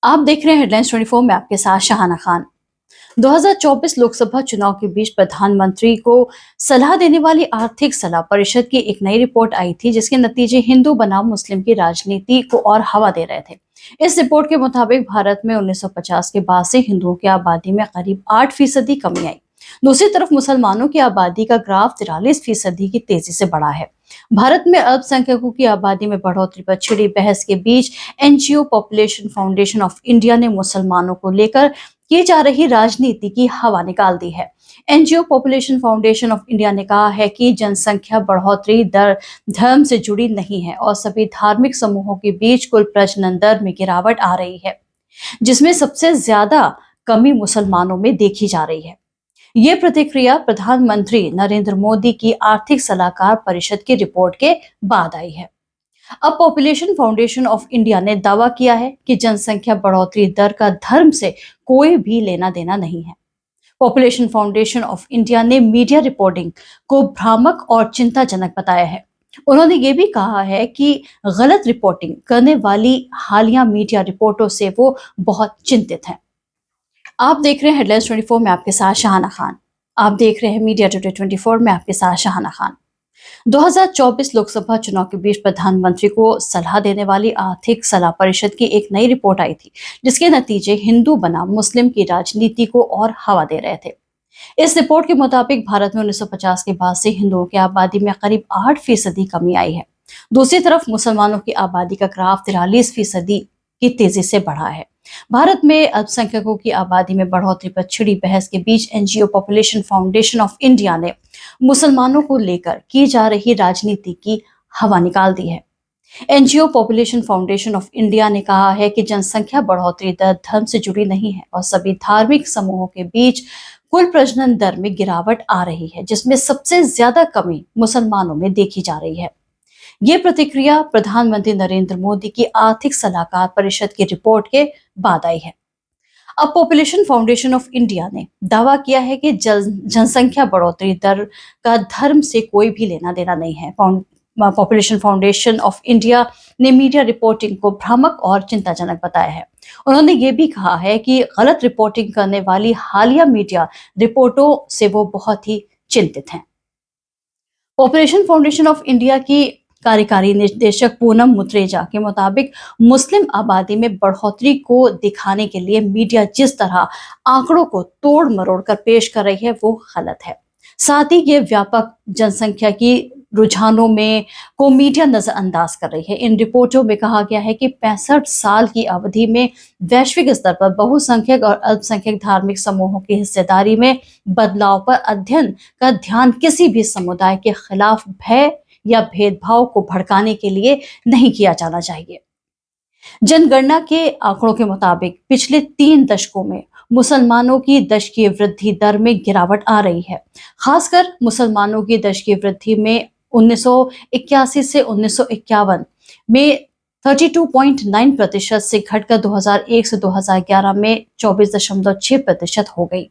आप देख रहे हैं हेडलाइंस 24 में आपके साथ शहाना खान। 2024 लोकसभा चुनाव के बीच प्रधानमंत्री को सलाह देने वाली आर्थिक सलाह परिषद की एक नई रिपोर्ट आई थी, जिसके नतीजे हिंदू बनाम मुस्लिम की राजनीति को और हवा दे रहे थे। इस रिपोर्ट के मुताबिक भारत में 1950 के बाद से हिंदुओं की आबादी में करीब 8% कमी आई। दूसरी तरफ मुसलमानों की आबादी का ग्राफ 43% की तेजी से बढ़ा है। भारत में अल्पसंख्यकों की आबादी में बढ़ोतरी पर छिड़ी बहस के बीच NGO population foundation of India ने मुसलमानों को लेकर की जा रही राजनीति की हवा निकाल दी है। NGO population foundation of India ने कहा है कि जनसंख्या बढ़ोतरी दर धर्म से जुड़ी नहीं है और सभी धार्मिक समूहों के बीच कुल प्रजनन दर में गिरावट आ रही है, जिसमें सबसे ज्यादा कमी मुसलमानों में देखी जा रही है। ये प्रतिक्रिया प्रधानमंत्री नरेंद्र मोदी की आर्थिक सलाहकार परिषद की रिपोर्ट के बाद आई है। अब पॉपुलेशन फाउंडेशन ऑफ इंडिया ने दावा किया है कि जनसंख्या बढ़ोतरी दर का धर्म से कोई भी लेना देना नहीं है। पॉपुलेशन फाउंडेशन ऑफ इंडिया ने मीडिया रिपोर्टिंग को भ्रामक और चिंताजनक बताया है। उन्होंने ये भी कहा है कि गलत रिपोर्टिंग करने वाली हालिया मीडिया रिपोर्टों से वो बहुत चिंतित हैं। आप देख रहे हैं हेडलाइंस 24 में आपके साथ शहाना खान। आप देख रहे हैं मीडिया टुडे 24 में आपके साथ शहाना खान। 2024 लोकसभा चुनाव के बीच प्रधानमंत्री को सलाह देने वाली आर्थिक सलाह परिषद की एक नई रिपोर्ट आई थी, जिसके नतीजे हिंदू बनाम मुस्लिम की राजनीति को और हवा दे रहे थे। इस रिपोर्ट के मुताबिक भारत में 1950 के बाद से हिंदुओं की आबादी में करीब 8% कमी आई है। दूसरी तरफ मुसलमानों की आबादी का ग्राफ 43% की तेजी से बढ़ा है। भारत में अल्पसंख्यकों की आबादी में बढ़ोतरी पर छिड़ी बहस के बीच NGO population foundation of India ने मुसलमानों को लेकर की जा रही राजनीति की हवा निकाल दी है। NGO population foundation of India ने कहा है कि जनसंख्या बढ़ोतरी दर धर्म से जुड़ी नहीं है और सभी धार्मिक समूहों के बीच कुल प्रजनन दर में गिरावट आ रही है, जिसमें सबसे ज्यादा कमी मुसलमानों में देखी जा रही है। ये प्रतिक्रिया प्रधानमंत्री नरेंद्र मोदी की आर्थिक सलाहकार परिषद की रिपोर्ट के बाद आई है। अब पॉपुलेशन फाउंडेशन ऑफ इंडिया ने दावा किया है कि जनसंख्या बढ़ोतरी दर का धर्म से कोई भी लेना देना नहीं है। पॉपुलेशन फाउंडेशन ऑफ इंडिया ने मीडिया रिपोर्टिंग को भ्रामक और चिंताजनक बताया है। उन्होंने ये भी कहा है कि गलत रिपोर्टिंग करने वाली हालिया मीडिया रिपोर्टों से वो बहुत ही चिंतित हैं। पॉपुलेशन फाउंडेशन ऑफ इंडिया की कार्यकारी निदेशक पूनम मुत्रेजा के मुताबिक मुस्लिम आबादी में बढ़ोतरी को दिखाने के लिए मीडिया जिस तरह आंकड़ों को तोड़ मरोड़ कर पेश कर रही है वो गलत है। साथ ही ये व्यापक जनसंख्या की रुझानों में को मीडिया नजरअंदाज कर रही है। इन रिपोर्टों में कहा गया है कि 65 साल की अवधि में वैश्विक स्तर पर बहुसंख्यक और अल्पसंख्यक धार्मिक समूहों की हिस्सेदारी में बदलाव पर अध्ययन का ध्यान किसी भी समुदाय के खिलाफ भय या भेदभाव को भड़काने के लिए नहीं किया जाना चाहिए। जनगणना के आंकड़ों के मुताबिक पिछले 3 दशकों में मुसलमानों की दशकीय वृद्धि दर में गिरावट आ रही है। खासकर मुसलमानों की दशकीय वृद्धि में 1981 से 1951 में 32.9% से घटकर 2001 से 2011 में 24.6% हो गई।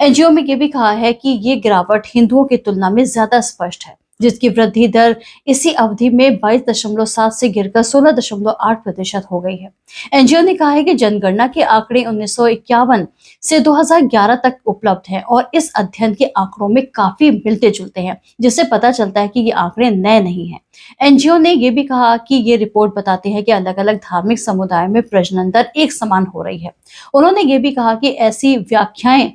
एनजीओ में यह भी कहा है कि ये गिरावट हिंदुओं की तुलना में ज्यादा स्पष्ट है, जिसकी वृद्धि दर इसी अवधि में 22.7 से गिरकर 16.8% हो गई है। एनजीओ ने कहा है कि जनगणना के आंकड़े 1951 से 2011 तक उपलब्ध हैं और इस अध्ययन के आंकड़ों में काफी मिलते जुलते हैं, जिससे पता चलता है कि ये आंकड़े नए नहीं हैं। एनजीओ ने यह भी कहा कि ये रिपोर्ट बताती है कि अलग अलग धार्मिक समुदायों में प्रजनन दर एक समान हो रही है। उन्होंने ये भी कहा कि ऐसी व्याख्याएं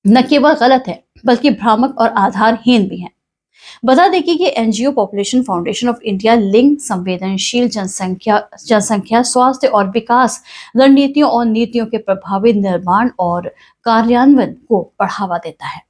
न केवल गलत है बल्कि भ्रामक और आधारहीन भी हैं। बता दें कि NGO population foundation of India लिंग संवेदनशील जनसंख्या स्वास्थ्य और विकास रणनीतियों और नीतियों के प्रभावी निर्माण और कार्यान्वयन को बढ़ावा देता है।